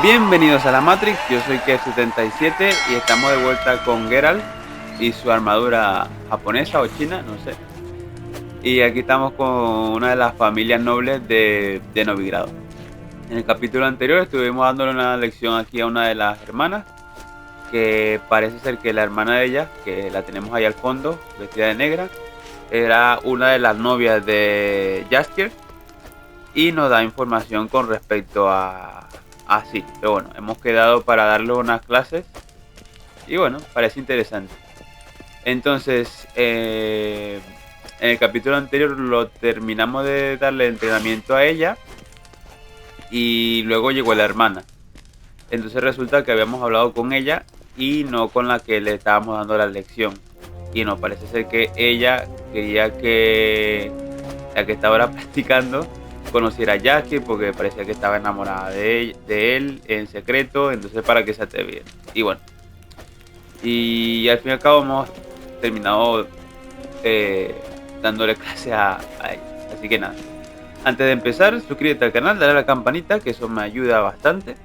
Bienvenidos a la Matrix, yo soy Kev77 y estamos de vuelta con Geralt y su armadura japonesa o china, no sé. Y aquí estamos con una de las familias nobles de Novigrado. En el capítulo anterior estuvimos dándole una lección aquí a una de las hermanas, que parece ser que la hermana de ella, que la tenemos ahí al fondo, vestida de negra, era una de las novias de Jaskier y nos da información con respecto a sí. Pero bueno, hemos quedado para darle unas clases y bueno, parece interesante. Entonces, en el capítulo anterior lo terminamos de darle entrenamiento a ella y luego llegó la hermana. Entonces resulta que habíamos hablado con ella y no con la que le estábamos dando la lección. Y no, parece ser que ella quería que la que estaba ahora practicando conociera a Jackie porque parecía que estaba enamorada de él en secreto, entonces para que se atreviera. Y bueno, y al fin y al cabo hemos terminado dándole clase a ella. Así que nada, antes de empezar, suscríbete al canal, dale a la campanita, que eso me ayuda bastante.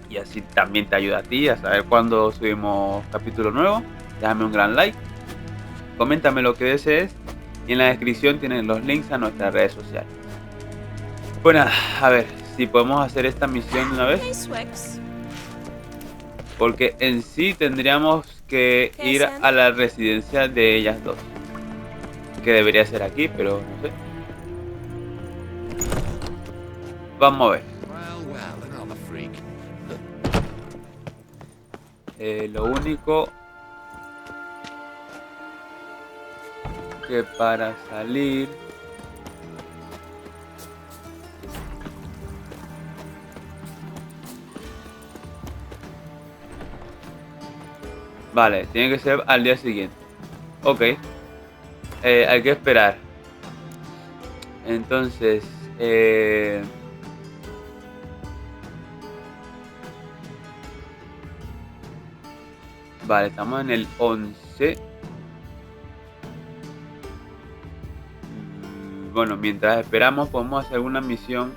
Y así también te ayuda a ti a saber cuándo subimos capítulo nuevo. Déjame un gran like, coméntame lo que desees y en la descripción tienen los links a nuestras redes sociales. Bueno, a ver si podemos hacer esta misión de una vez. Porque en sí tendríamos que ir a la residencia de ellas dos. Que debería ser aquí, pero no sé. Vamos a ver. Lo único que para salir... Vale, tiene que ser al día siguiente. Ok. Hay que esperar. Entonces... Vale, estamos en el 11. Bueno, mientras esperamos podemos hacer una misión.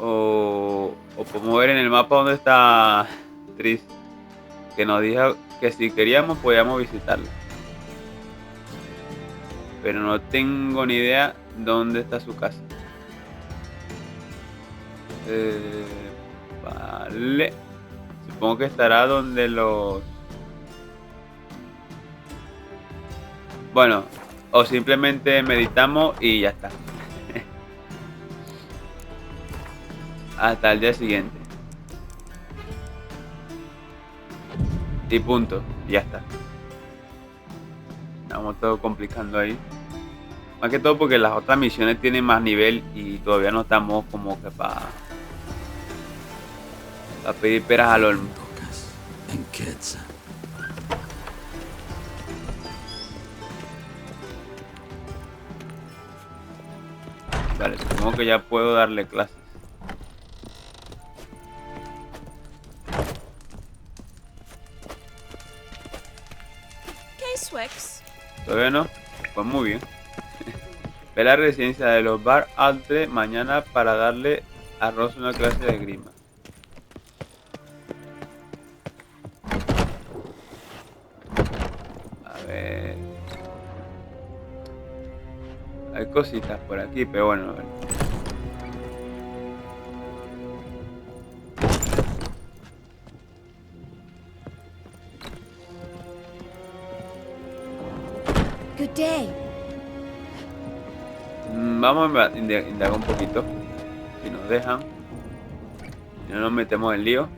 O podemos ver en el mapa dónde está Tris. Que nos dijo que si queríamos podíamos visitarla. Pero no tengo ni idea dónde está su casa. Vale. Supongo que estará donde los... Bueno, o simplemente meditamos y ya está. Hasta el día siguiente. Y punto. Ya está. Estamos todo complicando ahí. Más que todo porque las otras misiones tienen más nivel y todavía no estamos como que para pedir peras al olmo. Vale, supongo que ya puedo darle clases. Todavía no. Pues muy bien. Ve a la residencia de los Bar Altre mañana para darle a Ross una clase de grima. A ver. Hay cositas por aquí, pero bueno, a ver. Good day. Vamos a indagar un poquito. Si nos dejan. Si no nos metemos en lío.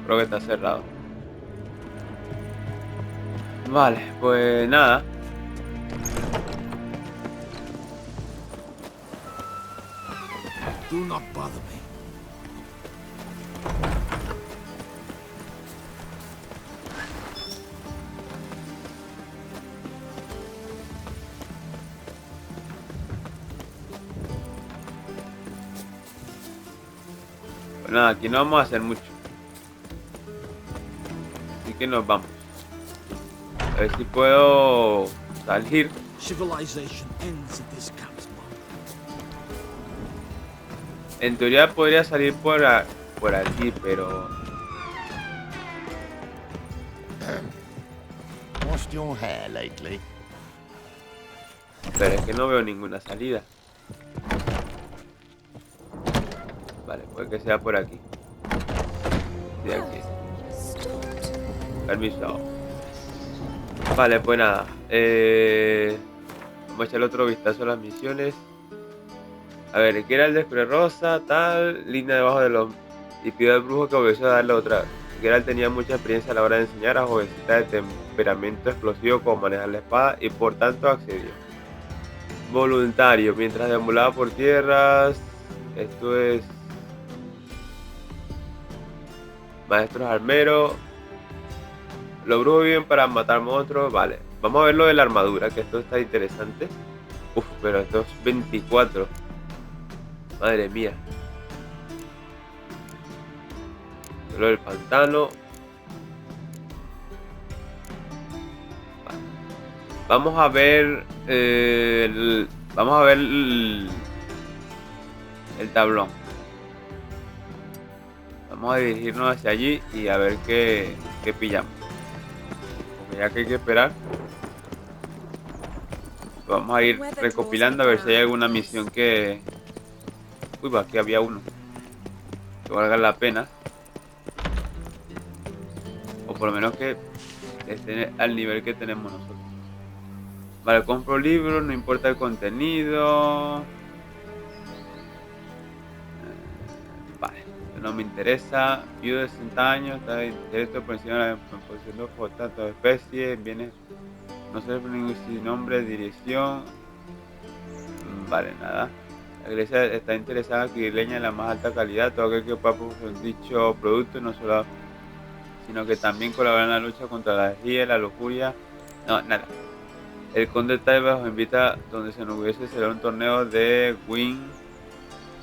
Creo que está cerrado. Vale, pues nada. Do not bother me. Pues nada, aquí no vamos a hacer mucho. Así que nos vamos. A ver si puedo salir. Civilization ends at this camp's mark. En teoría podría salir por aquí, pero... Washed your hair lately? Pero es que no veo ninguna salida. Vale, puede que sea por aquí. De aquí. Permiso. Vale, pues nada. Vamos a echarle otro vistazo a las misiones. A ver, Geralt de Rosa, tal, línea debajo de los... Y pidió al brujo que volviese a darle otra. Geralt tenía mucha experiencia a la hora de enseñar a jovencitas de temperamento explosivo cómo manejar la espada y por tanto accedió. Voluntario, mientras deambulaba por tierras. Esto es... Maestros armeros. Los brujos viven para matar monstruos. Vale, vamos a ver lo de la armadura, que esto está interesante. Uf, pero esto es 24. Madre mía. Lo del pantano. Vale. Vamos a ver el tablón. Vamos a dirigirnos hacia allí y a ver qué pillamos. Porque ya que hay que esperar, vamos a ir recopilando a ver si hay alguna misión que... Uy, va, aquí había uno que valga la pena. O por lo menos que esté al nivel que tenemos nosotros. Vale, compro libros, no importa el contenido. Vale, no me interesa. Viudo de 60 años, está de intelecto por encima de la posición de tanto de especies, bienes, no sé sin nombre, dirección. Vale, nada. La iglesia está interesada en adquirir leña de la más alta calidad, todo aquel que pueda producir dicho producto, no solo, sino que también colabora en la lucha contra la herejía, la lujuria. No, nada. El conde Taiba os invita donde se enorgullece será un torneo de win.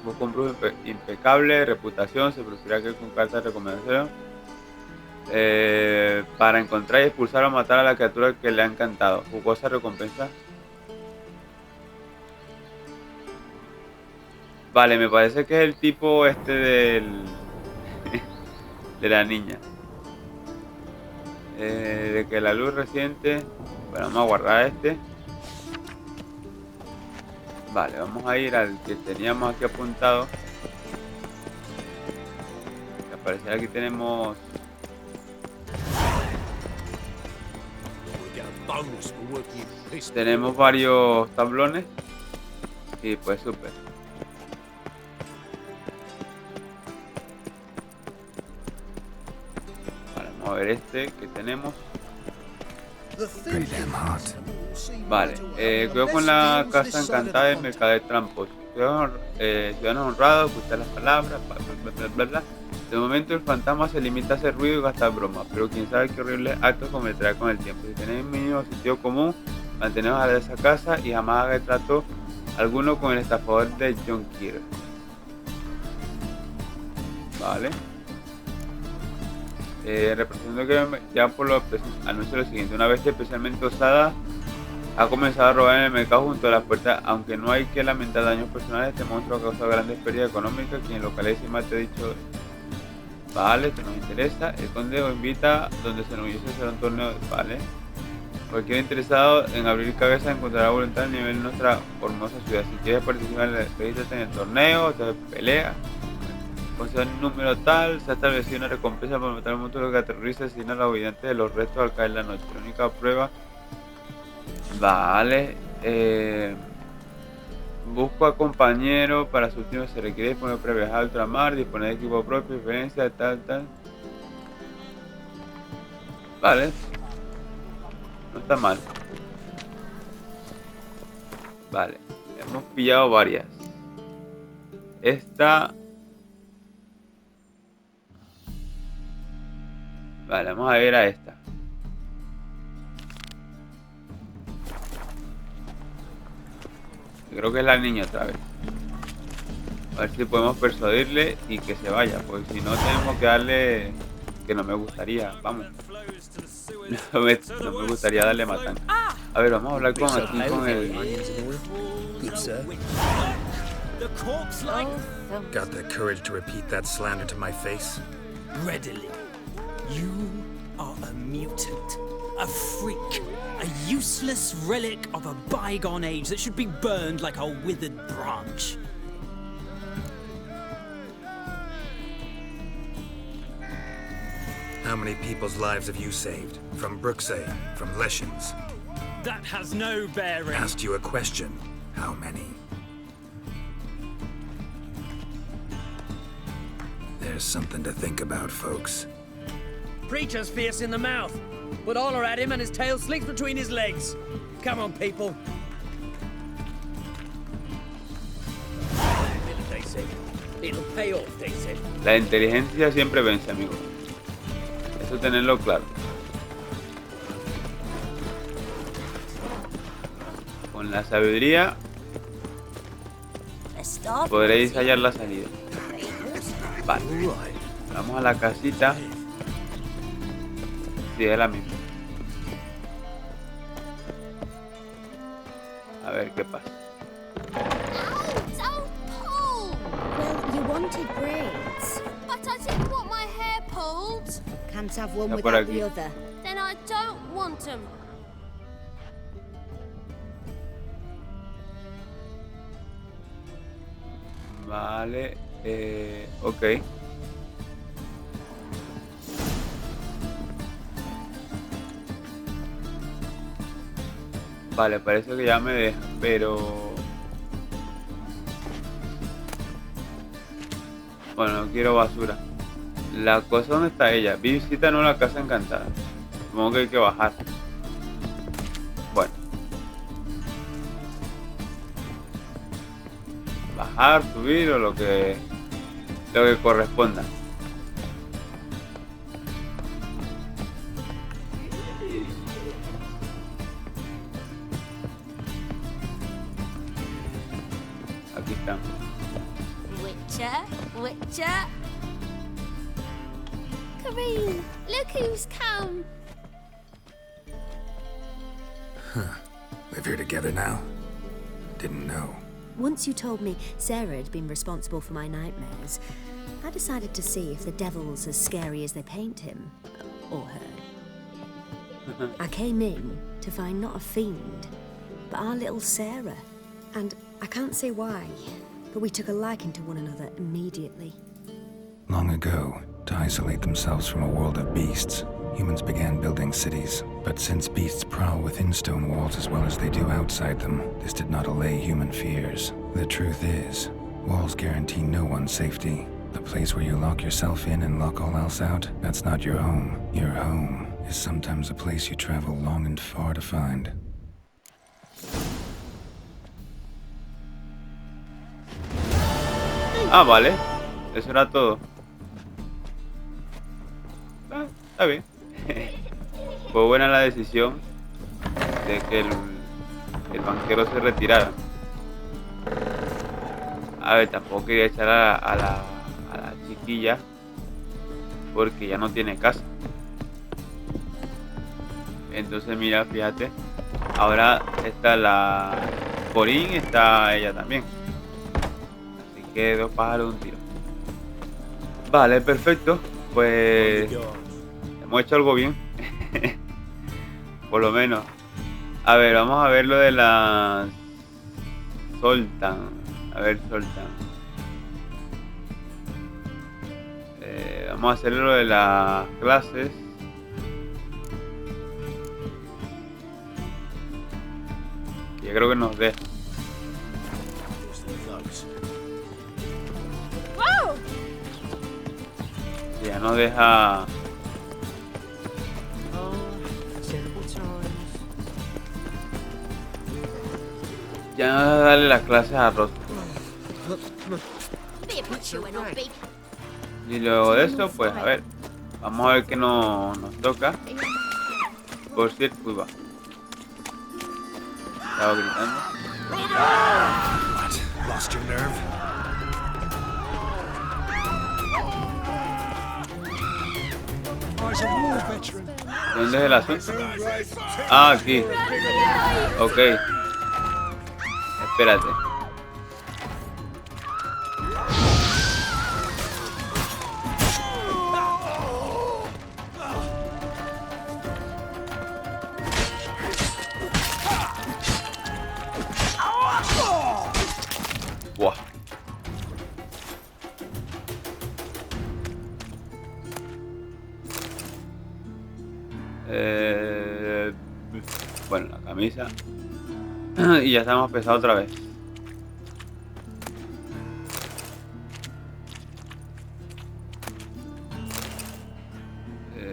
Busca un brujo impecable, reputación, se producirá que con cartas de recomendación. Para encontrar y expulsar o matar a la criatura que le ha encantado. Jugosa recompensa. Vale, me parece que es el tipo este del... de la niña. De que la luz reciente... Bueno, vamos a guardar este. Vale, vamos a ir al que teníamos aquí apuntado. Al parecer aquí tenemos... Tenemos varios tablones. Y pues súper. Vale, vamos a ver este que tenemos. Vale, cuidado con la casa encantada del mercado de Entramos. Ciudadanos honrados, escuchar las palabras, bla, bla, bla. De momento el fantasma se limita a hacer ruido y gastar bromas, pero quién sabe qué horribles actos cometerá con el tiempo. Si tenéis mínimo sentido común, manteneos a esa casa y jamás haga trato alguno con el estafador de John Kier. Vale. Representando que ya por lo anuncio lo siguiente: una bestia especialmente osada ha comenzado a robar en el mercado junto a las puertas. Aunque no hay que lamentar daños personales, este monstruo ha causado grandes pérdidas económicas. Quien localice y más te ha dicho. Vale, esto nos interesa. El conde os invita donde se enorgullece será un torneo. Vale. Cualquier interesado en abrir cabeza encontrará voluntad a nivel de nuestra hermosa ciudad. Si quieres participar, regístrate en el torneo, te pelea. Con un número tal, se ha establecido una recompensa por matar a un monstruo que aterroriza y asesina a los habitantes de los restos al caer la noche. La única prueba. Vale. Busco a compañero para su último. Se requiere disponer de viajar a ultramar, disponer de equipo propio, diferencia, tal. Vale. No está mal. Vale. Hemos pillado varias. Esta. Vale, vamos a ir a esta. Creo que es la niña otra vez. A ver si podemos persuadirle y que se vaya. Porque si no tenemos que darle... Que no me gustaría. Vamos. No me gustaría darle matan. A ver, vamos a hablar con aquí con el... The corpse like Got the courage to repeat that slander to my face? readily. You are a mutant, a freak, a useless relic of a bygone age that should be burned like a withered branch. How many people's lives have you saved? From Brooksay, from Leshens? That has no bearing. Asked you a question. How many? There's something to think about, folks. Preacher's fierce in the mouth, but all are at him and his tail slinks between his legs. Come on, people. They said. It'll pay off, they said. La inteligencia siempre vence, amigo. Eso tenerlo claro. Con la sabiduría podréis hallar la salida. Vale. Vamos a la casita. Sí, es la misma. A ver qué pasa. Oh, Paul! Well, you wanted braids. But I didn't want my hair pulled. Can't have one Está por without aquí. the other. Then I don't want them. Vale. Ok. Vale, parece que ya me deja, pero... Bueno, no quiero basura. La cosa, ¿dónde está ella? Visita una casa encantada. Supongo que hay que bajar. Bueno. Bajar, subir o lo que corresponda. Aquí estamos. Witcher. Kareem, look who's come. Live here together now? Didn't know. Once you told me Sarah had been responsible for my nightmares, I decided to see if the devil's as scary as they paint him. Or her. I came in to find not a fiend, but our little Sarah. And I can't say why, but we took a liking to one another immediately. Long ago, to isolate themselves from a world of beasts, humans began building cities. But since beasts prowl within stone walls as well as they do outside them, this did not allay human fears. The truth is, walls guarantee no one's safety. The place where you lock yourself in and lock all else out, that's not your home. Your home is sometimes a place you travel long and far to find. Ah, vale. Eso era todo. Ah, está bien. Fue buena la decisión de que el banquero se retirara. A ver, tampoco quería echar a la chiquilla porque ya no tiene casa. Entonces mira, fíjate, ahora está la Corín, está ella también. Así que 2 pájaros de un tiro. Vale, perfecto. Pues hemos hecho algo bien. Por lo menos. A ver, vamos a ver lo de las Soltan. A ver, Soltan. Vamos a hacer lo de las clases. Yo creo que nos deja. Whoa! Ya nos deja. Ya dale las clases a Ross. Be a butcher when I'm big. Y luego de eso, pues a ver. Vamos a ver qué nos toca. Por cierto, uy, va. Estaba gritando. What? Lost your nerve? I was a war veteran. ¿Dónde es el asunto? Ah, aquí. Ok. Espérate. Buah. Bueno, la camisa. Y ya estamos pesados otra vez.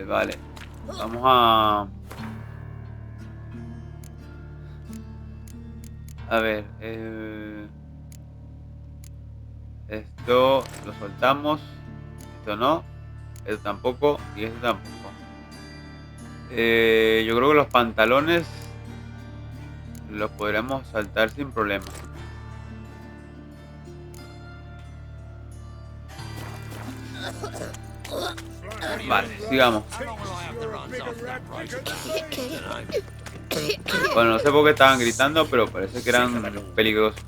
Vale. Vamos a... A ver. Esto lo soltamos. Esto no. Esto tampoco. Y esto tampoco. Yo creo que los pantalones los podremos saltar sin problema. Vale, sigamos. Bueno, no sé por qué estaban gritando, pero parece que eran peligrosos.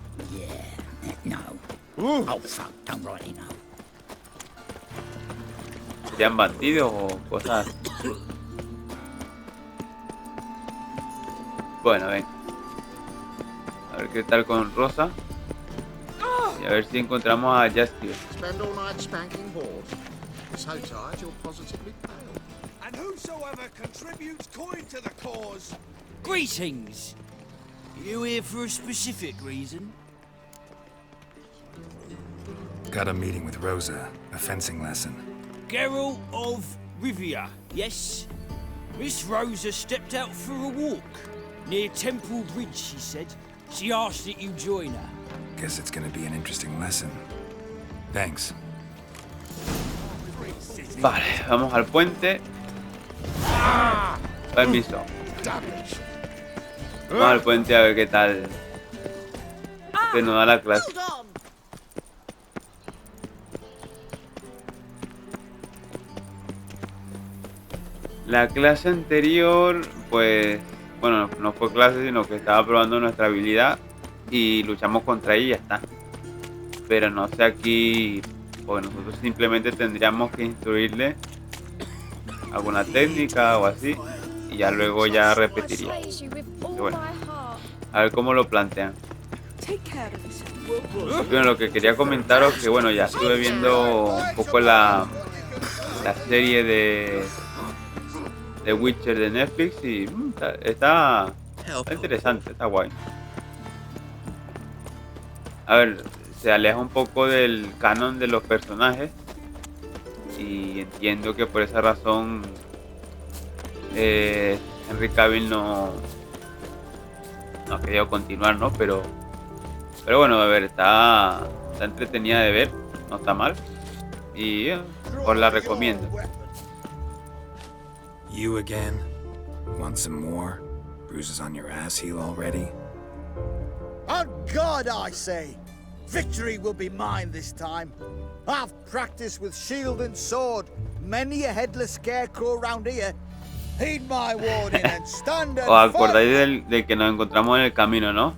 ¿Serían bandidos o cosas así? Bueno, ven. A ver qué tal con Rosa. Y a ver si encontramos a Justin. Spend all night spanking balls. So tired you're positively pale. And whosoever contributes coin to the cause. Greetings! You here for a specific reason? Got a meeting with Rosa, a fencing lesson. Geralt of Rivia, yes? Miss Rosa stepped out for a walk. Near Temple Bridge, she said. She asked that you join her. Guess it's gonna be an interesting lesson. Thanks. Vale, vamos al puente. Permiso. Vamos al puente a ver qué tal se nos da la clase. La clase anterior, pues, bueno, no fue clase, sino que estaba probando nuestra habilidad y luchamos contra ella y ya está. Pero no sé aquí, pues nosotros simplemente tendríamos que instruirle alguna técnica o así y ya luego ya repetiría. Pero bueno, a ver cómo lo plantean. Bueno, lo que quería comentaros que bueno, ya estuve viendo un poco la serie de Witcher de Netflix y está interesante, está guay. A ver, se aleja un poco del canon de los personajes y entiendo que por esa razón Henry Cavill no ha querido continuar, ¿no? Pero bueno, a ver, está entretenida de ver, no está mal y os la recomiendo. You again? Want some more? Bruises on your ass heel already? On God, I say! Victory will be mine this time. I've practiced with shield and sword. Many a headless scarecrow round here. Heed my warning and stand and ¿Os acordáis del que nos encontramos en el camino, no?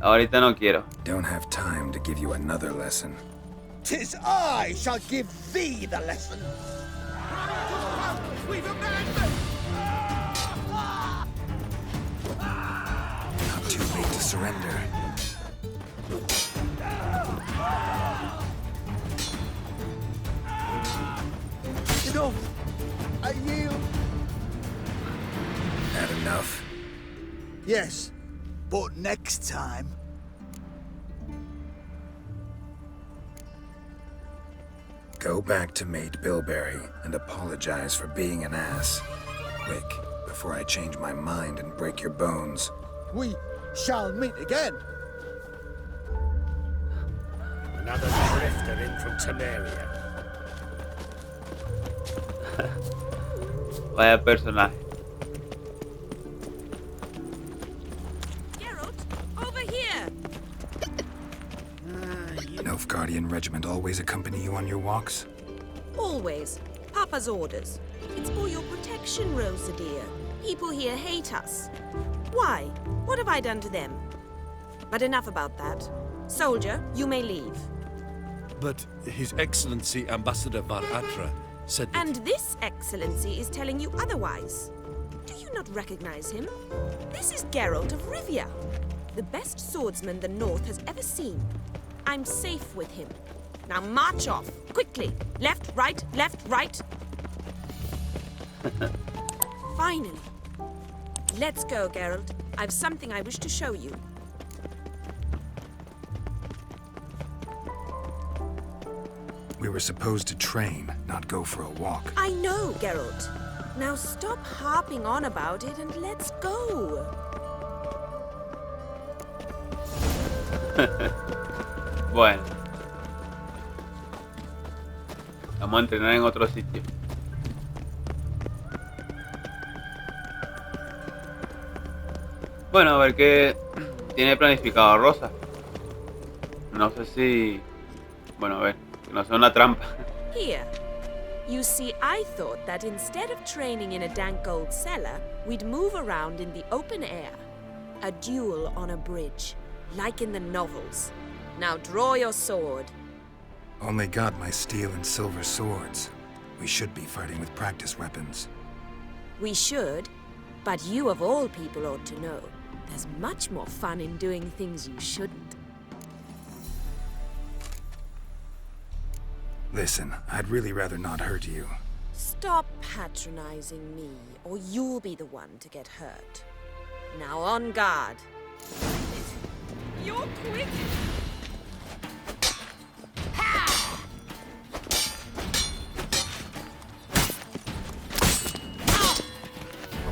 Ahorita no quiero. Don't have time to give you another lesson. 'Tis I shall give thee the lesson. Not too late to surrender. Enough. I yield. Had enough? Yes, but next time. Go back to Mate Bilberry and apologize for being an ass. Quick, before I change my mind and break your bones. We shall meet again. Another drifter in from Temeria. Vaya personaje. Geralt, over here. Nilfgaardian regiment always accompany you on your walks? Always. Papa Papa's orders. It's for your protection, Rosa dear. People here hate us. Why? What have I done to them? But enough about that. Soldier, you may leave. But His Excellency Ambassador Var Atra said that... And this Excellency is telling you otherwise. Do you not recognize him? This is Geralt of Rivia, the best swordsman the North has ever seen. I'm safe with him. Now march off, quickly. Left, right, left, right. Finally. Let's go, Geralt. I've something I wish to show you. We were supposed to train, not go for a walk. I know, Geralt. Now stop harping on about it and let's go. Bueno. Vamos a entrenar en otro sitio. Bueno, a ver qué tiene planificado Rosa. No sé si... Bueno, a ver, que no sea una trampa. Here. You see, I thought that instead of training in a dank old cellar, we'd move around in the open air. A duel on a bridge, like in the novels. Now draw your sword. Only got my steel and silver swords. We should be fighting with practice weapons. We should, but you of all people ought to know. There's much more fun in doing things you shouldn't. Listen, I'd really rather not hurt you. Stop patronizing me, or you'll be the one to get hurt. Now on guard. You're quick!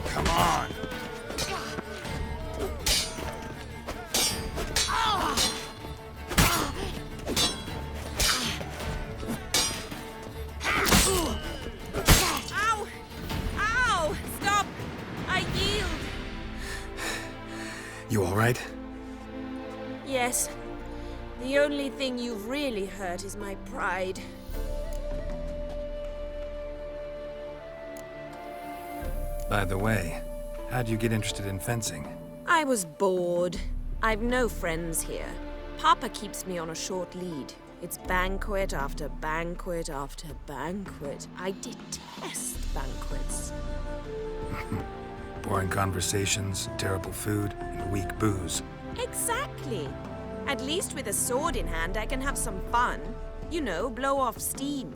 Come on! Ow! Ow! Stop! I yield! You all right? Yes. The only thing you've really hurt is my pride. By the way, how'd you get interested in fencing? I was bored. I've no friends here. Papa keeps me on a short lead. It's banquet after banquet after banquet. I detest banquets. Boring conversations, terrible food, and weak booze. Exactly. At least with a sword in hand, I can have some fun. You know, blow off steam.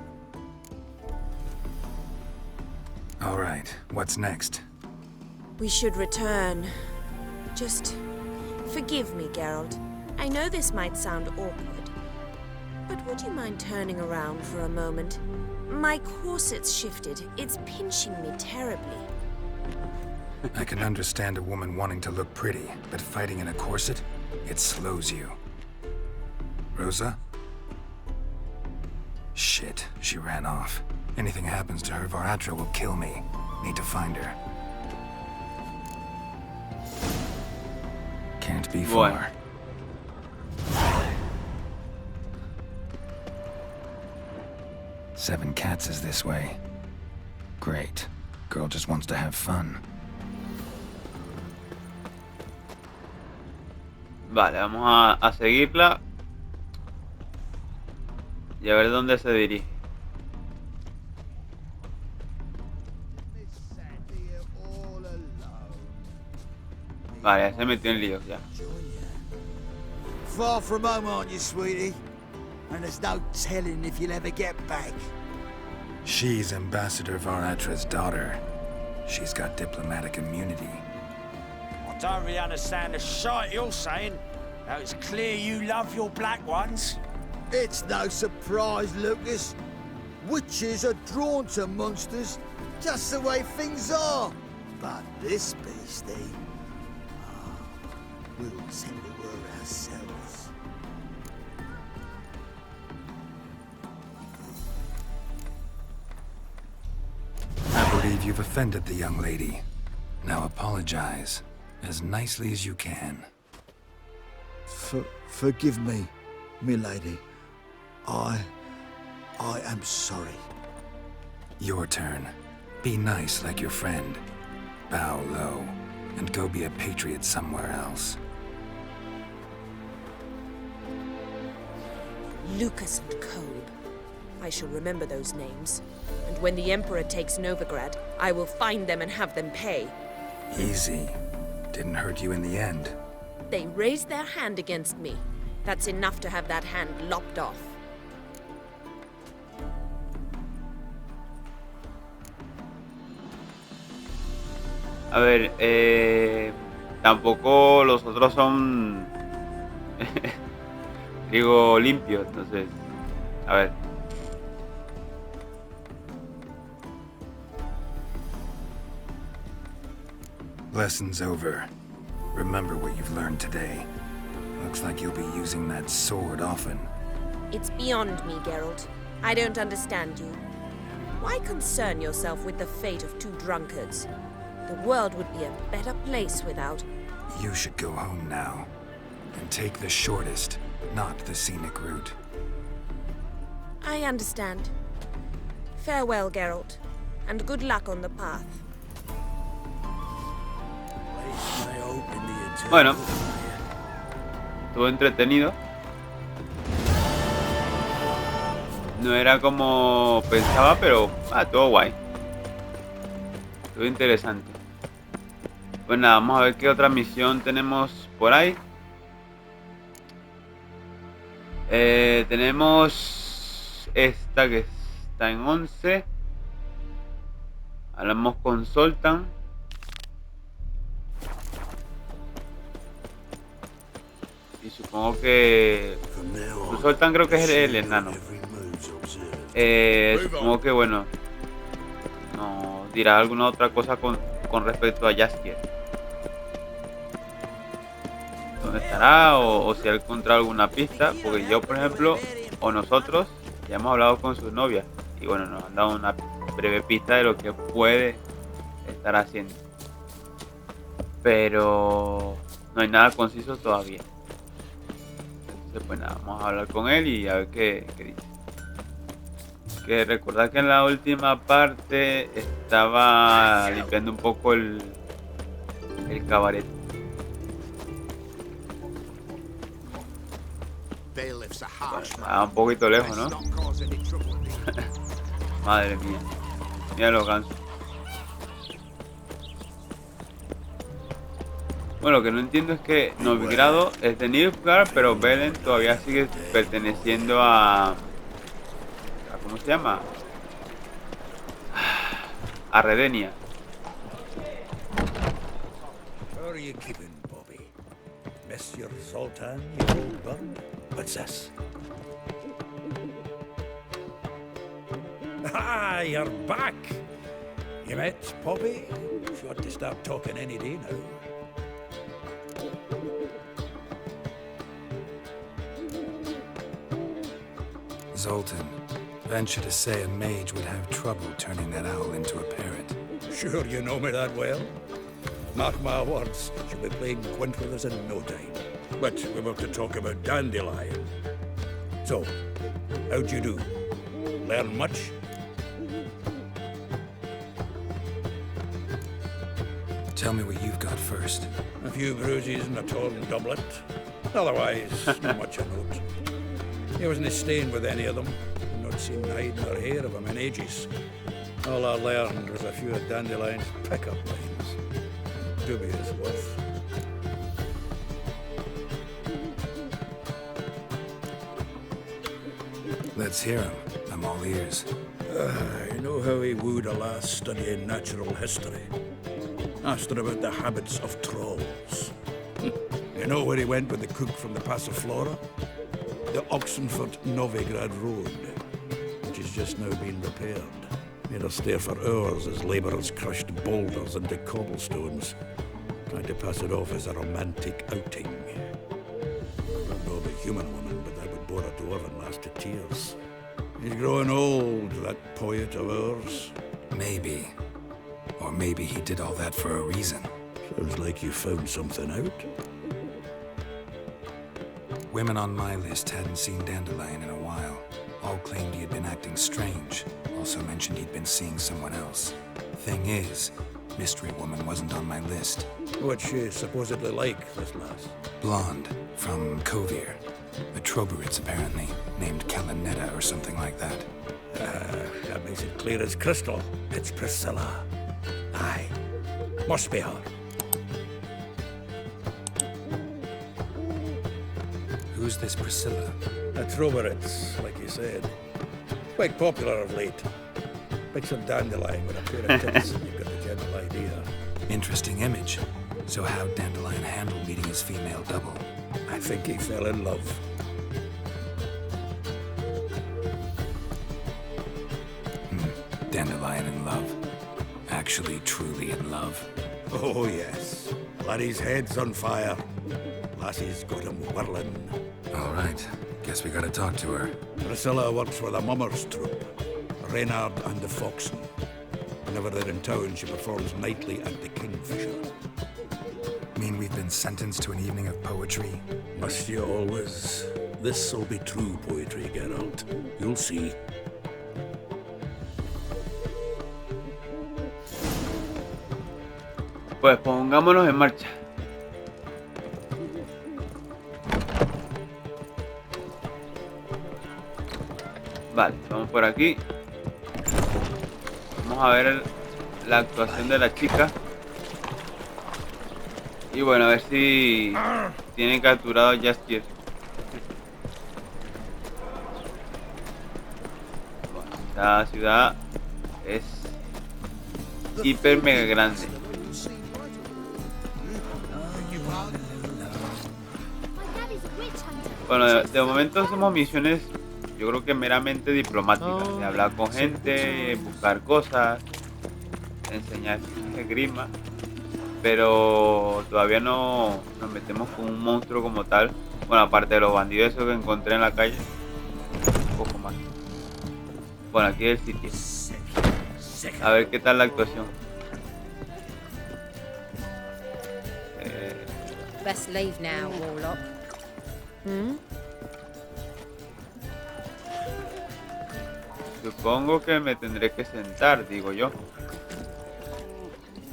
All right, what's next? We should return. Just forgive me, Geralt. I know this might sound awkward, but would you mind turning around for a moment? My corset's shifted. It's pinching me terribly. I can understand a woman wanting to look pretty, but fighting in a corset, it slows you. Rosa? Shit, she ran off. Anything happens to her, Var Atra will kill me. Need to find her. Can't be far. Seven Cats is this way. Great. Girl just wants to have fun. Vale, vamos a seguirla. Y a ver dónde se dirige. Vale, ya se metió en líos ya. Far from home, aren't you, sweetie? And there's no telling if you'll ever get back. She's Ambassador Var Atra's daughter. She's got diplomatic immunity. I don't really understand the shite you're saying. Now it's clear you love your black ones. It's no surprise, Lucas. Witches are drawn to monsters, just the way things are. But this beastie, we'll send the word ourselves. I believe you've offended the young lady. Now apologize, as nicely as you can. Forgive me, milady. I am sorry. Your turn. Be nice like your friend. Bow low, and go be a patriot somewhere else. Lucas and Kolb. I shall remember those names. And when the Emperor takes Novigrad, I will find them and have them pay. Easy. Didn't hurt you in the end. They raised their hand against me. That's enough to have that hand lopped off. A ver, tampoco los otros son, digo, limpios, entonces, a ver. Lesson's over. Remember what you've learned today. Looks like you'll be using that sword often. It's beyond me, Geralt. I don't understand you. Why concern yourself with the fate of two drunkards? The world would be a better place without... You should go home now. And take the shortest, not the scenic route. I understand. Farewell, Geralt. And good luck on the path. Bueno, estuvo entretenido. No era como pensaba, pero todo guay. Estuvo interesante. Pues nada, vamos a ver qué otra misión tenemos por ahí. Tenemos esta que está en 11. Hablamos con Zoltan. Y supongo que... Zoltan creo que es el enano. Supongo que bueno, nos dirá alguna otra cosa con respecto a Jaskier. ¿Dónde estará? O si ha encontrado alguna pista. Porque yo, por ejemplo, o nosotros, ya hemos hablado con su novia. Y bueno, nos han dado una breve pista de lo que puede estar haciendo. Pero no hay nada conciso todavía. Entonces pues nada, vamos a hablar con él y a ver qué dice. Que recordad que en la última parte estaba limpiando un poco el cabaret. Bueno, un poquito lejos, ¿no? Madre mía. Mira los gansos. Bueno, lo que no entiendo es que Novigrado es de Nilfgaard, pero Belen todavía sigue perteneciendo a ¿cómo se llama? A Redenia. How are you keeping, Bobby? Monsieur Zoltan, you old bug? What's this? Ah, you're back! You met Poppy? She ought to start talking any day now. Zoltan, venture to say a mage would have trouble turning that owl into a parrot. Sure you know me that well. Mark my words, she'll be playing quint with us in no time. But we were to talk about Dandelion. So, how'd you do? Learn much? Tell me what you've got first. A few bruises and a torn doublet. Otherwise, not much a note. He wasn't staying with any of them. Not seen hide nor hair of him in ages. All I learned was a few of Dandelion's pick-up lines. Dubious worth. Let's hear him. I'm all ears. You know how he wooed a lass studying natural history? Asked her about the habits of trolls. You know where he went with the cook from the Passiflora? The Oxenford-Novigrad Road, which has just now been repaired. Made us stare for hours as labourers crushed boulders into cobblestones, trying to pass it off as a romantic outing. I don't know of a human woman, but that would bore a dwarven lass to tears. He's growing old, that poet of ours. Maybe. Or maybe he did all that for a reason. Sounds like you found something out. Women on my list hadn't seen Dandelion in a while. All claimed he had been acting strange. Also mentioned he'd been seeing someone else. Thing is, Mystery Woman wasn't on my list. What's she supposedly like, this lass? Blonde, from Kovir. A Troberits, apparently, named Kalanetta or something like that. That makes it clear as crystal. It's Priscilla. Aye. Must be her. Who's this Priscilla? A Troberits, like you said. Quite popular of late. Picture Dandelion with a pair of tits and you've got the general idea. Interesting image. So how'd Dandelion handle meeting his female double? I think he fell in love. Dandelion in love. Actually, truly in love. Oh, yes. Laddie's head's on fire. Lassie's got him whirling. All right. Guess we gotta talk to her. Priscilla works for the Mummers troupe. Reynard and the Foxen. Whenever they're in town, she performs nightly at the Kingfisher. Mean we've been sentenced to an evening of poetry? Must you always? This'll be true poetry, Geralt. You'll see. Pues pongámonos en marcha. Vale, vamos por aquí. Vamos a ver la actuación de la chica. Y bueno, a ver si tienen capturado a Jaskier. Bueno, esta ciudad es hiper mega grande. Bueno, de momento hacemos misiones, yo creo que meramente diplomáticas, de hablar con gente, buscar cosas, enseñar esgrima, pero todavía no nos metemos con un monstruo como tal. Bueno, aparte de los bandidos esos que encontré en la calle, un poco más. Bueno, aquí es el sitio. A ver qué tal la actuación. Best leave now, Warlock. Supongo que me tendré que sentar, digo yo.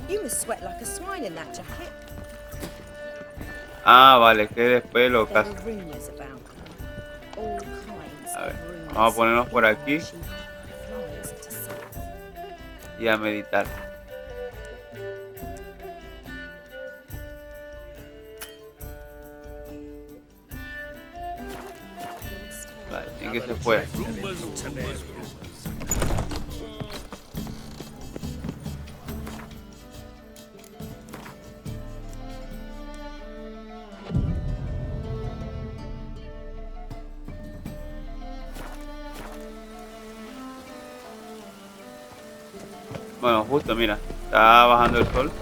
You must sweat like a swine in that jacket. Ah, vale, que después lo caso. There are rumors about her. All kinds A ver, of rumors. vamos a ponernos por aquí She flies to south. y a meditar. Vale, ¿en qué se fue? Bueno, justo, mira, está bajando el sol.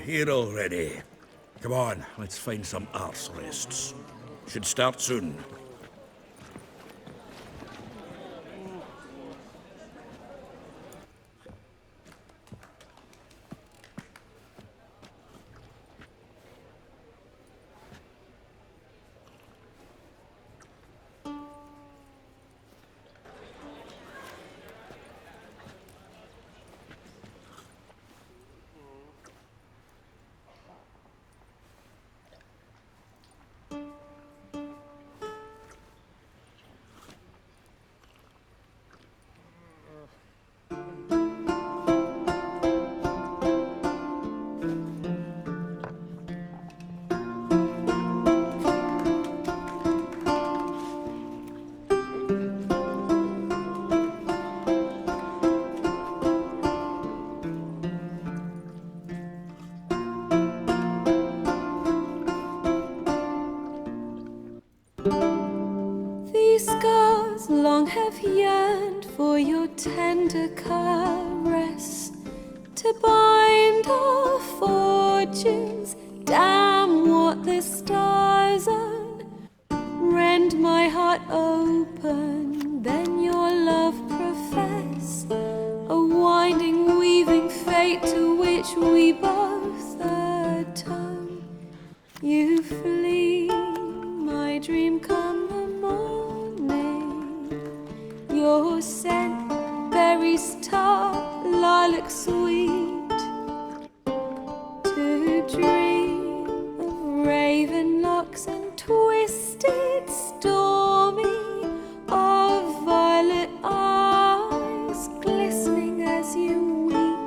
Here already. Come on, let's find some arse rests. Should start soon. These scars long have yearned for your tender caress, to bind our fortunes. Damn what the stars are. Rend my heart open, then your love profess, a winding, weaving which we both atone. You flee, my dream come the morning. Your scent, berries tart, lilac sweet. To dream of raven locks and twisted stormy, of violet eyes glistening as you weep.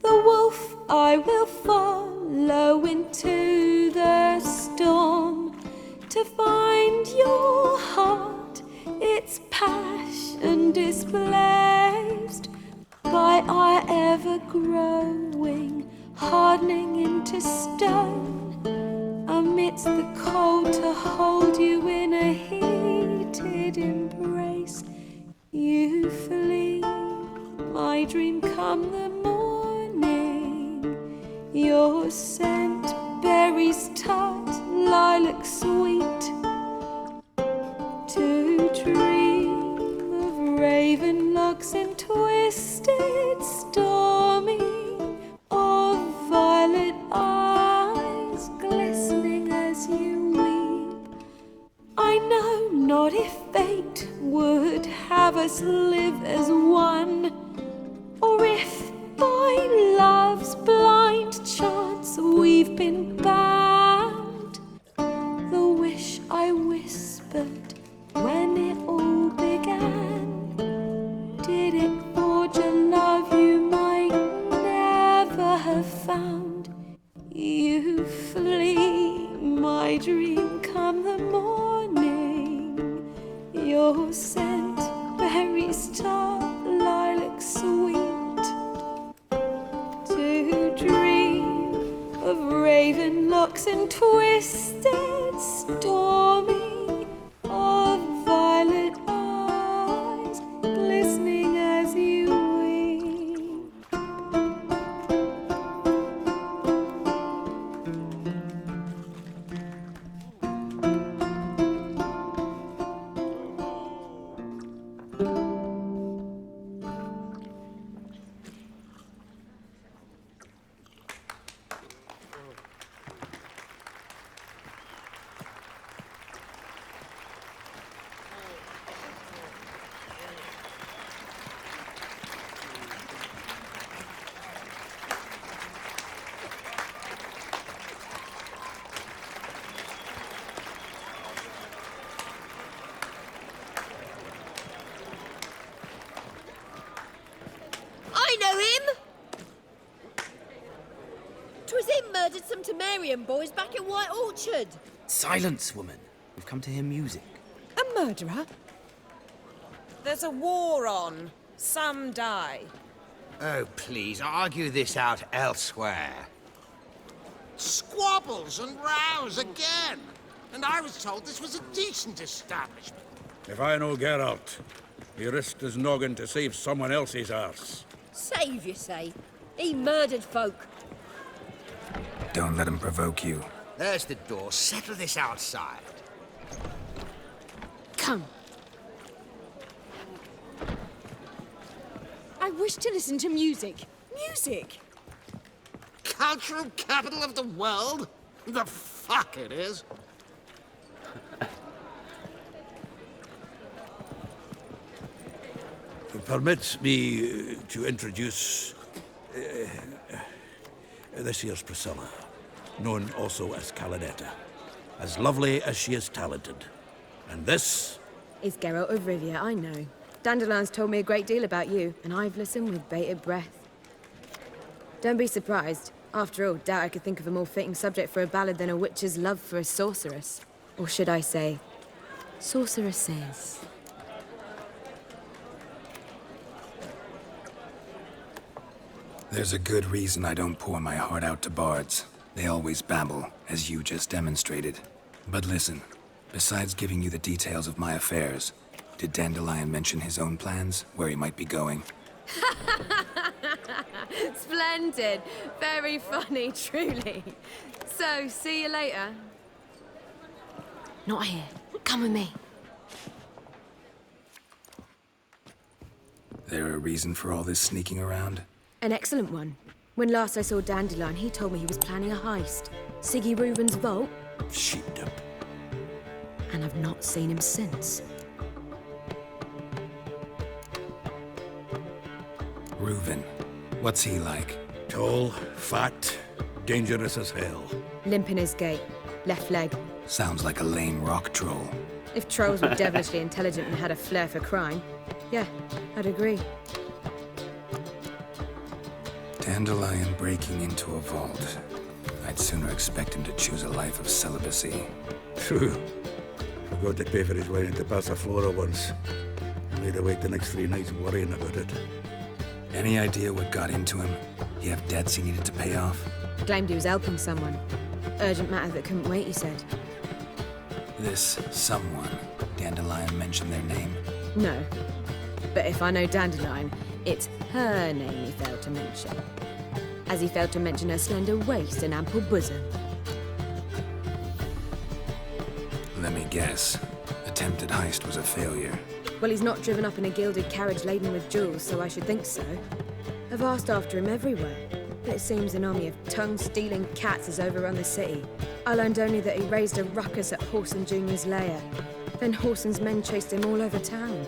The wolf I will follow into the storm, to find your heart, its passion displaced by our ever-growing, hardening into stone. Amidst the cold, to hold you in a heated embrace. You flee, my dream come the morning. Your scent, berries tart, lilac sweet. To dream of raven locks and twisted stormy, of violet eyes glistening as you weep. I know not if fate would have us live as one, or if by love's blind chance we've been bound. The wish I whispered when it all began, did it forge a love you might never have found? You flee, my dream come the morning. Your scent, berries tart, lilac sweet. To dream of raven locks and twisted stormy, of violet eyes glistening as you weep. I know him! 'Twas him murdered some Temerian boys back at White Orchard. Silence, woman. We've come to hear music. A murderer? There's a war on. Some die. Oh, please, argue this out elsewhere. Squabbles and rows again. And I was told this was a decent establishment. If I know Geralt, he risked his noggin to save someone else's arse. Save, you say? He murdered folk. Don't let him provoke you. There's the door. Settle this outside. Come. I wish to listen to music. Music! Cultural capital of the world? The fuck it is. Permit me to introduce this here's Priscilla, known also as Calinetta, as lovely as she is talented. And this is Geralt of Rivia, I know. Dandelion's told me a great deal about you, and I've listened with bated breath. Don't be surprised. After all, doubt I could think of a more fitting subject for a ballad than a witch's love for a sorceress. Or should I say, sorceresses. There's a good reason I don't pour my heart out to bards. They always babble, as you just demonstrated. But listen, besides giving you the details of my affairs, did Dandelion mention his own plans, where he might be going? Splendid. Very funny, truly. So, see you later. Not here. Come with me. There a reason for all this sneaking around? An excellent one. When last I saw Dandelion, he told me he was planning a heist. Siggy Reuven's vault. Sheeped up. And I've not seen him since. Reuven. What's he like? Tall, fat, dangerous as hell. Limp in his gait. Left leg. Sounds like a lame rock troll. If trolls were devilishly intelligent and had a flair for crime, yeah, I'd agree. Dandelion breaking into a vault. I'd sooner expect him to choose a life of celibacy. True. Forgot to pay for his way into Passaflora once. Made her wait the next 3 nights worrying about it. Any idea what got into him? He have debts he needed to pay off? Claimed he was helping someone. Urgent matter that couldn't wait, he said. This someone, Dandelion mentioned their name? No. But if I know Dandelion, it's her name he failed to mention. As he failed to mention her slender waist and ample bosom. Let me guess. Attempted heist was a failure. Well, he's not driven up in a gilded carriage laden with jewels, so I should think so. I've asked after him everywhere, but it seems an army of tongue-stealing cats has overrun the city. I learned only that he raised a ruckus at Whoreson Jr.'s lair. Then Whoreson's men chased him all over town.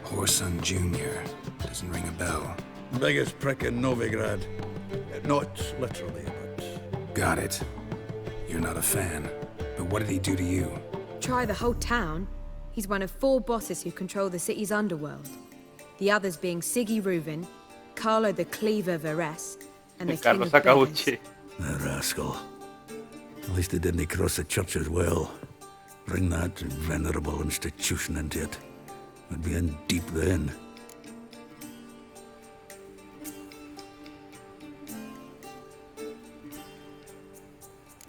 Whoreson Jr. Doesn't ring a bell. Biggest prick in Novigrad. Not literally, but... Got it. You're not a fan. But what did he do to you? Try the whole town. He's one of 4 bosses who control the city's underworld. The others being Siggy Reuven, Carlo the Cleaver Varese, and the King of Bears. The rascal. At least he didn't cross the church as well. Bring that venerable institution into it. We'd be in deep then.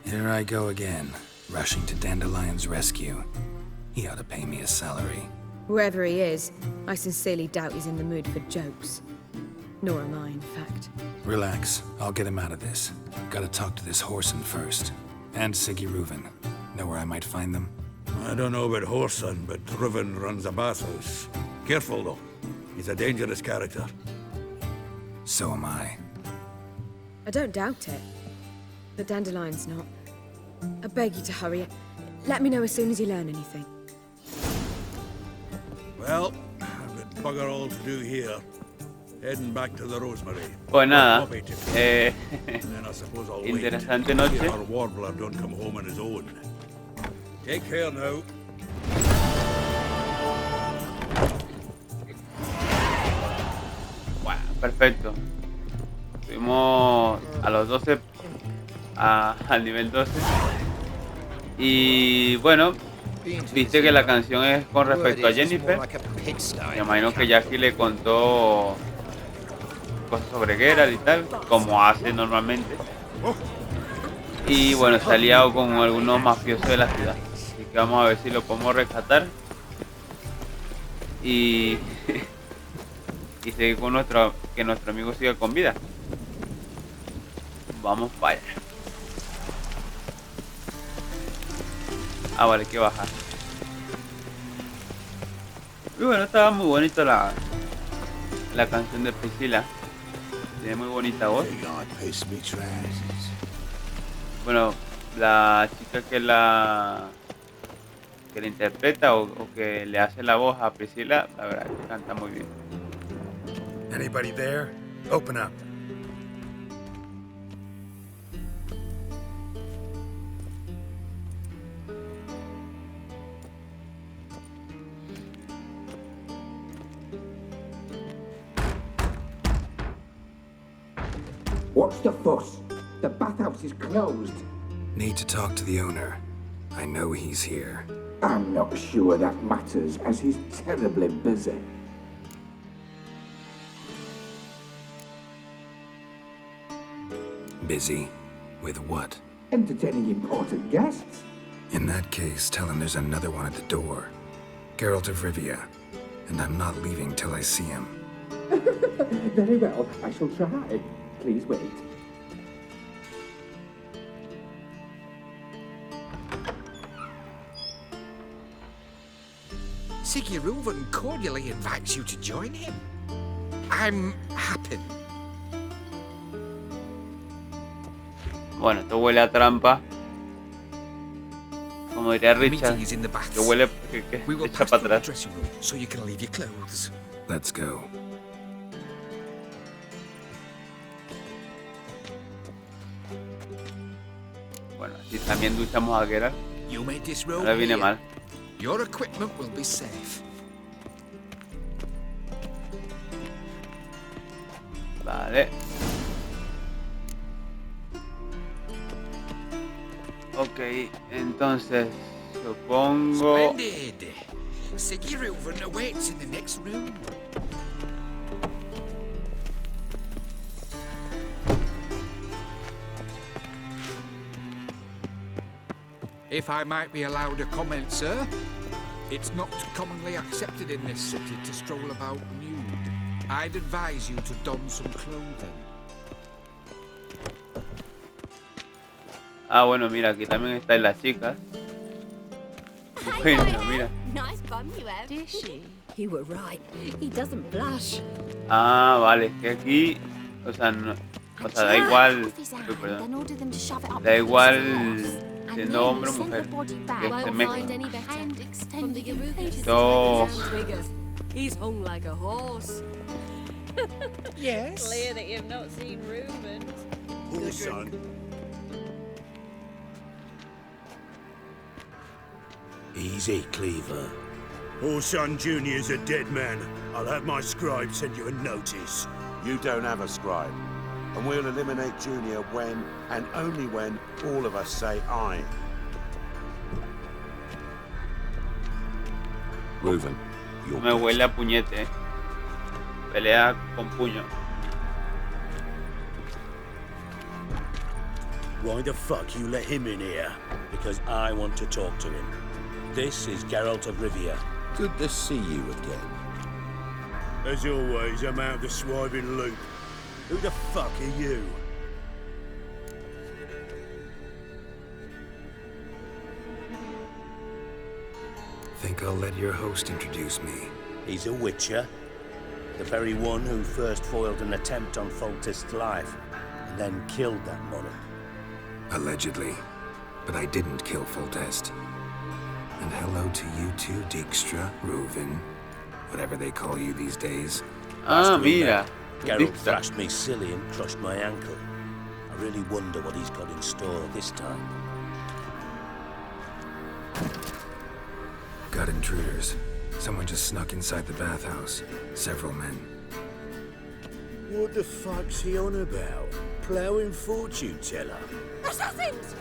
Here I go again, rushing to Dandelion's rescue. He ought to pay me a salary. Whoever he is, I sincerely doubt he's in the mood for jokes. Nor am I, in fact. Relax, I'll get him out of this. Gotta talk to this Whoreson first. And Siggy Reuven. Know where I might find them? I don't know about Whoreson, but Reuven runs a bathhouse. Careful, though. He's a dangerous character. So am I. I don't doubt it. But Dandelion's not. I beg you to hurry. Let me know as soon as you learn anything. Well, I've got bugger all to do here. Heading back to the Rosemary. Pues nada, interesante noche. Our warbler don't come home on his own. Take care now. Wow, perfecto. Fuimos a los 12, al nivel 12. Y bueno, viste que la canción es con respecto a Jennifer. Me imagino que Jackie le contó cosas sobre Geralt y tal, como hace normalmente. Y bueno, se ha liado con algunos mafiosos de la ciudad. Así que vamos a ver si lo podemos rescatar. Y seguir con que nuestro amigo siga con vida. Vamos para allá. Ah, vale, hay que bajar. Y bueno, estaba muy bonito la canción de Priscilla. Tiene muy bonita voz. Bueno, la chica que la interpreta o que le hace la voz a Priscilla, la verdad que canta muy bien. Anybody there? Open up. What's the fuss? The bathhouse is closed. Need to talk to the owner. I know he's here. I'm not sure that matters, as he's terribly busy. Busy? With what? Entertaining important guests. In that case, tell him there's another one at the door. Geralt of Rivia. And I'm not leaving till I see him. Very well, I shall try. Please wait. Siggy Reuven cordially invites you to join him. I'm happy. Bueno, esto huele a trampa. Como diría Richard, que huele que echa para atrás. Let's go. Bueno, así también duchamos a Geralt. Ahora viene mal. Your equipment will be safe. Vale. Ok, entonces supongo. Splendid. Siggy Reuven awaits in the next room. If I might be allowed a comment, sir, it's not commonly accepted in this city to stroll about nude. I'd advise you to don some clothing. Ah, bueno, mira, aquí también están las chicas. Bueno, mira. Nice bum you have. Did she? You were right. He doesn't blush. Ah, vale, que aquí, o sea, no, o sea, da igual, uy, perdón, da igual siendo hombre o mujer, que se mezcla. So, He's hung like a horse. Yes. Clear that you've not seen Reuben. Oh, son. Easy, Cleaver. Orson Jr.'s a dead man. I'll have my scribe send you a notice. You don't have a scribe. And we'll eliminate Junior when, and only when, all of us say aye. Reuven, you're me huele a puñete. Pelea con puño. Why the fuck you let him in here? Because I want to talk to him. This is Geralt of Rivia. Good to see you again. As always, I'm out the swiving loop. Who the fuck are you? Think I'll let your host introduce me. He's a witcher. The very one who first foiled an attempt on Foltest's life, and then killed that monarch. Allegedly. But I didn't kill Foltest. And hello to you too, Dijkstra, Reuven, whatever they call you these days. Ah, mira. Geralt thrashed me silly and crushed my ankle. I really wonder what he's got in store this time. Got intruders. Someone just snuck inside the bathhouse. Several men. What the fuck's he on about? Plowing fortune teller? Assassins!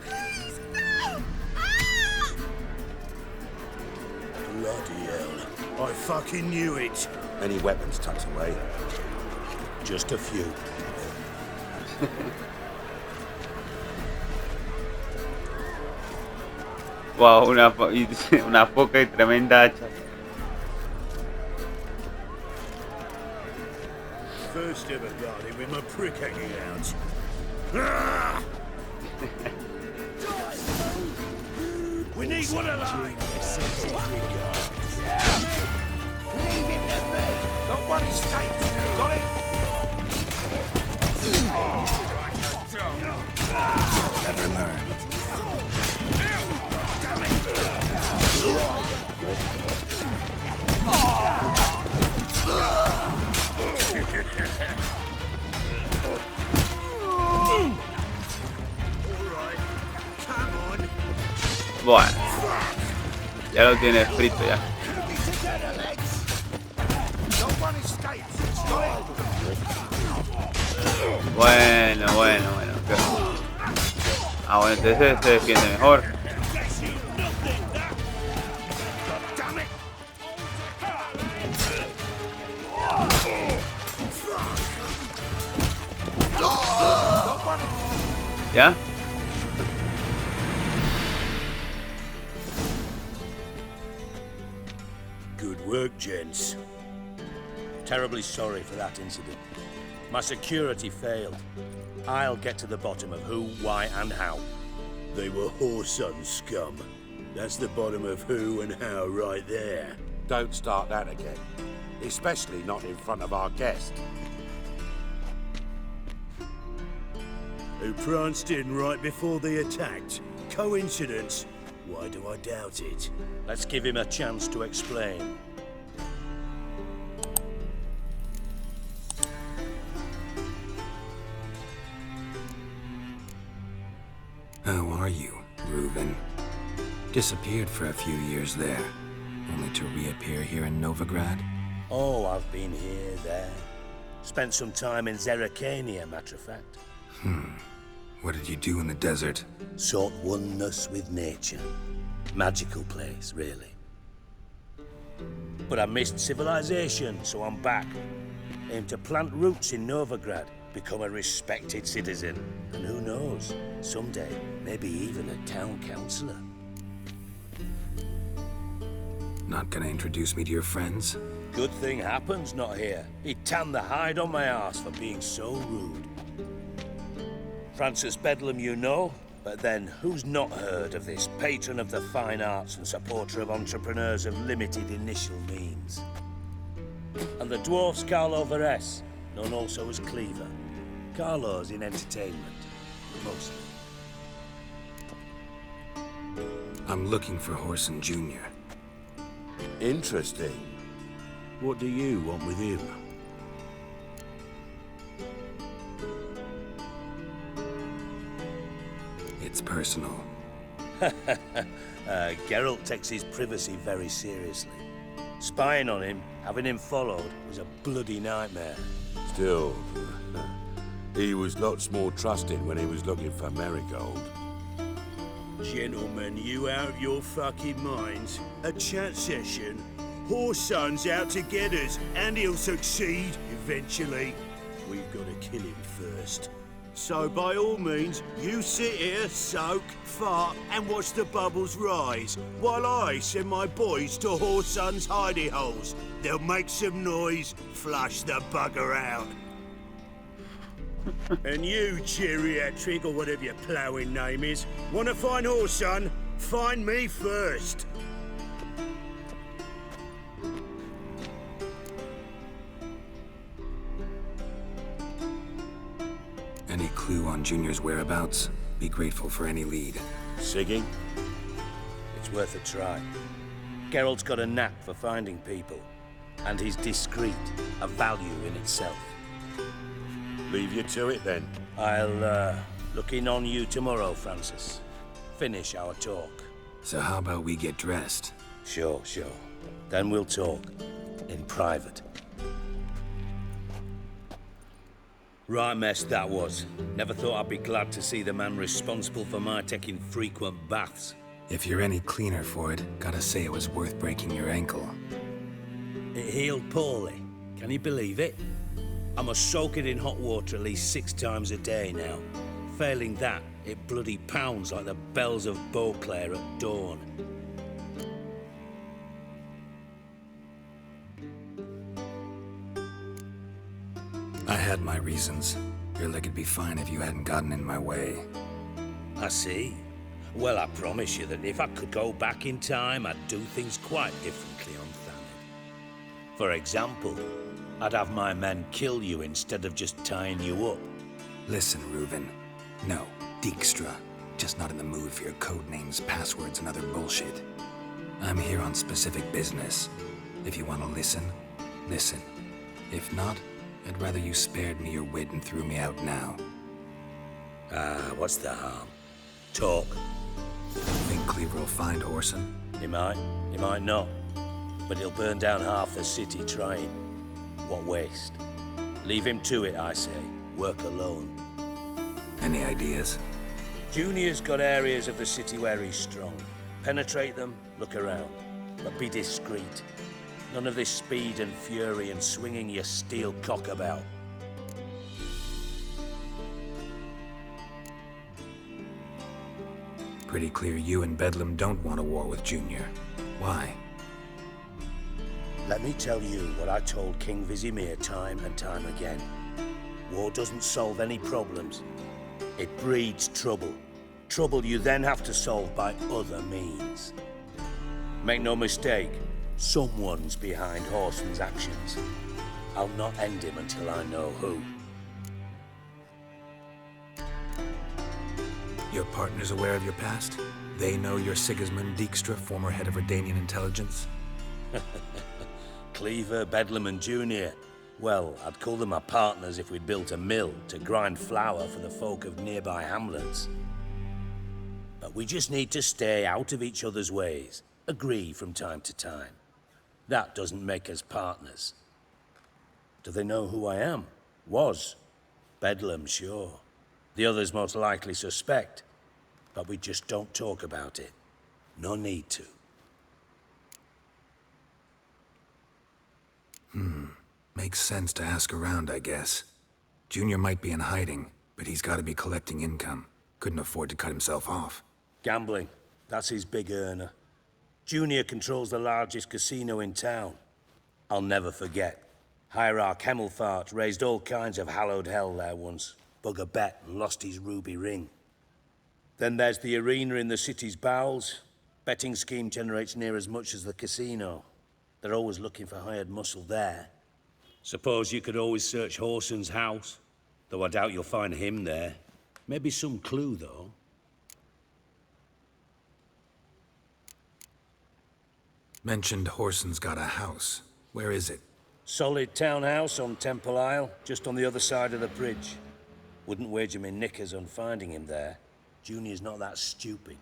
Please, no! Bloody hell. I fucking knew it. Any weapons tucked away? Just a few. Wow, una poca y tremenda hacha. First ever got him with my prick hanging out. Ah! We need one alive. Leave him to me. Don't want his state. Got it? Never learn. Bueno, ya lo tienes frito ya. Bueno. Ah, bueno, entonces se defiende mejor. ¿Ya? Good work, gents. Terribly sorry for that incident. My security failed. I'll get to the bottom of who, why, and how. They were whoreson scum. That's the bottom of who and how right there. Don't start that again. Especially not in front of our guest. who pranced in right before they attacked. Coincidence? Why do I doubt it? Let's give him a chance to explain. How are you, Reuven? Disappeared for a few years there, only to reappear here in Novigrad? Oh, I've been here, there. Spent some time in Zerrikania, matter of fact. What did you do in the desert? Sought oneness with nature. Magical place, really. But I missed civilization, so I'm back. Aim to plant roots in Novigrad, become a respected citizen. And who knows, someday, maybe even a town councillor. Not gonna introduce me to your friends? Good thing happens not here. He tanned the hide on my arse for being so rude. Francis Bedlam you know, but then who's not heard of this patron of the fine arts and supporter of entrepreneurs of limited initial means? And the dwarf's Carlo Veres, known also as Cleaver. Carlo's in entertainment, mostly. I'm looking for Whoreson Jr. Interesting. What do you want with him? It's personal. Geralt takes his privacy very seriously. Spying on him, having him followed, was a bloody nightmare. Still, he was lots more trusted when he was looking for Marigold. Gentlemen, you out your fucking minds? A chat session? Whoreson's out to get us, and he'll succeed eventually. We've got to kill him first. So by all means, you sit here, soak, fart, and watch the bubbles rise, while I send my boys to Whoreson's hidey holes. They'll make some noise, flush the bugger out. And you, geriatric, or whatever your ploughing name is, want to find Whoreson? Find me first. Any clue on Junior's whereabouts? Be grateful for any lead. Sigging? It's worth a try. Geralt's got a knack for finding people, and he's discreet, a value in itself. Leave you to it, then. I'll, look in on you tomorrow, Francis. Finish our talk. So how about we get dressed? Sure. Then we'll talk. In private. Right mess that was. Never thought I'd be glad to see the man responsible for my taking frequent baths. If you're any cleaner for it, gotta say it was worth breaking your ankle. It healed poorly. Can you believe it? I must soak it in hot water at least 6 times a day now. Failing that, it bloody pounds like the bells of Beauclair at dawn. I had my reasons. Your leg would be fine if you hadn't gotten in my way. I see. Well, I promise you that if I could go back in time, I'd do things quite differently on Thanet. For example, I'd have my men kill you instead of just tying you up. Listen, Reuven. No, Dijkstra. Just not in the mood for your code names, passwords, and other bullshit. I'm here on specific business. If you want to listen, listen. If not, I'd rather you spared me your wit and threw me out now. What's the harm? Talk. Think Cleaver will find Whoreson? He might not. But he'll burn down half the city trying. What waste. Leave him to it, I say. Work alone. Any ideas? Junior's got areas of the city where he's strong. Penetrate them, look around. But be discreet. None of this speed and fury and swinging your steel cock about. Pretty clear you and Bedlam don't want a war with Junior. Why? Let me tell you what I told King Vizimir time and time again. War doesn't solve any problems. It breeds trouble. Trouble you then have to solve by other means. Make no mistake, someone's behind Whoreson's actions. I'll not end him until I know who. Your partner's aware of your past? They know you're Sigismund Dijkstra, former head of Redanian intelligence? Cleaver, Bedlam and Junior. Well, I'd call them my partners if we'd built a mill to grind flour for the folk of nearby hamlets. But we just need to stay out of each other's ways. Agree from time to time. That doesn't make us partners. Do they know who I am? Was. Bedlam, sure. The others most likely suspect. But we just don't talk about it. No need to. Makes sense to ask around, I guess. Junior might be in hiding, but he's got to be collecting income. Couldn't afford to cut himself off. Gambling. That's his big earner. Junior controls the largest casino in town. I'll never forget. Hierarch Hemmelfart raised all kinds of hallowed hell there once. Bug a bet and lost his ruby ring. Then there's the arena in the city's bowels. Betting scheme generates near as much as the casino. They're always looking for hired muscle there. Suppose you could always search Horson's house, though I doubt you'll find him there. Maybe some clue, though. Mentioned Horson's got a house. Where is it? Solid townhouse on Temple Isle, just on the other side of the bridge. Wouldn't wager me knickers on finding him there. Junior's not that stupid.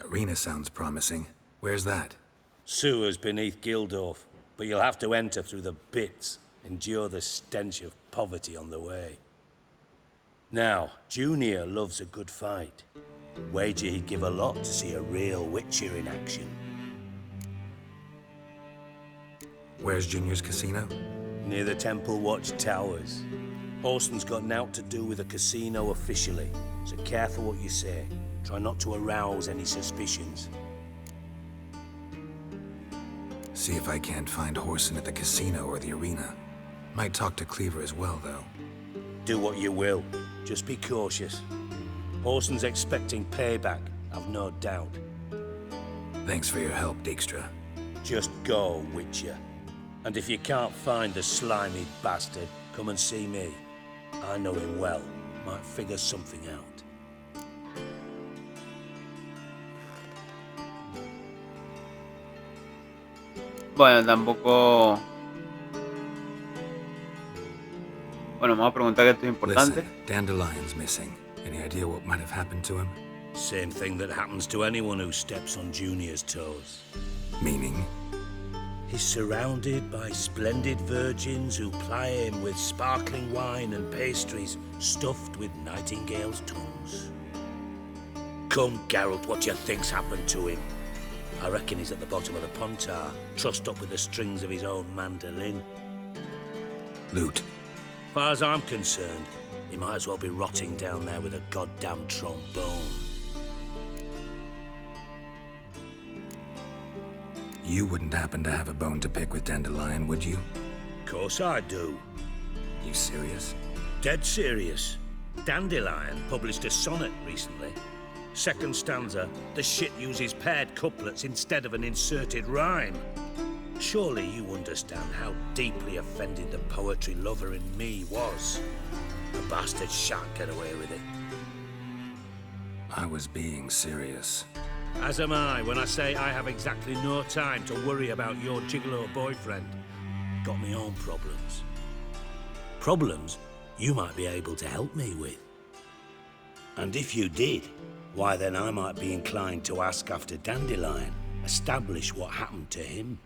Arena sounds promising. Where's that? Sewers beneath Gildorf, but you'll have to enter through the bits, endure the stench of poverty on the way. Now, Junior loves a good fight. Wager he'd give a lot to see a real Witcher in action. Where's Junior's casino? Near the Temple Watch Towers. Horson's got naught to do with a casino officially, so careful what you say. Try not to arouse any suspicions. See if I can't find Horson at the casino or the arena. Might talk to Cleaver as well, though. Do what you will. Just be cautious. Horson's expecting payback, I've no doubt. Thanks for your help, Dijkstra. Just go, Witcher. And if you can't find the slimy bastard, come and see me. I know him well. Might figure something out. Bueno, tampoco... Bueno, vamos a preguntar que esto es importante. Listen, Dandelion's missing. Any idea what might have happened to him? Same thing that happens to anyone who steps on Junior's toes. Meaning? He's surrounded by splendid virgins who ply him with sparkling wine and pastries stuffed with nightingales' tongues. Come, Geralt, what do you think's happened to him? I reckon he's at the bottom of the Pontar, trussed up with the strings of his own mandolin. Loot. As far as I'm concerned, he might as well be rotting down there with a goddamn trombone. You wouldn't happen to have a bone to pick with Dandelion, would you? Course I do. You serious? Dead serious. Dandelion published a sonnet recently. Second stanza, the shit uses paired couplets instead of an inserted rhyme. Surely you understand how deeply offended the poetry lover in me was. The bastard shan't get away with it. I was being serious. As am I when I say I have exactly no time to worry about your gigolo boyfriend. Got me own problems. Problems you might be able to help me with. And if you did, why then I might be inclined to ask after Dandelion, establish what happened to him.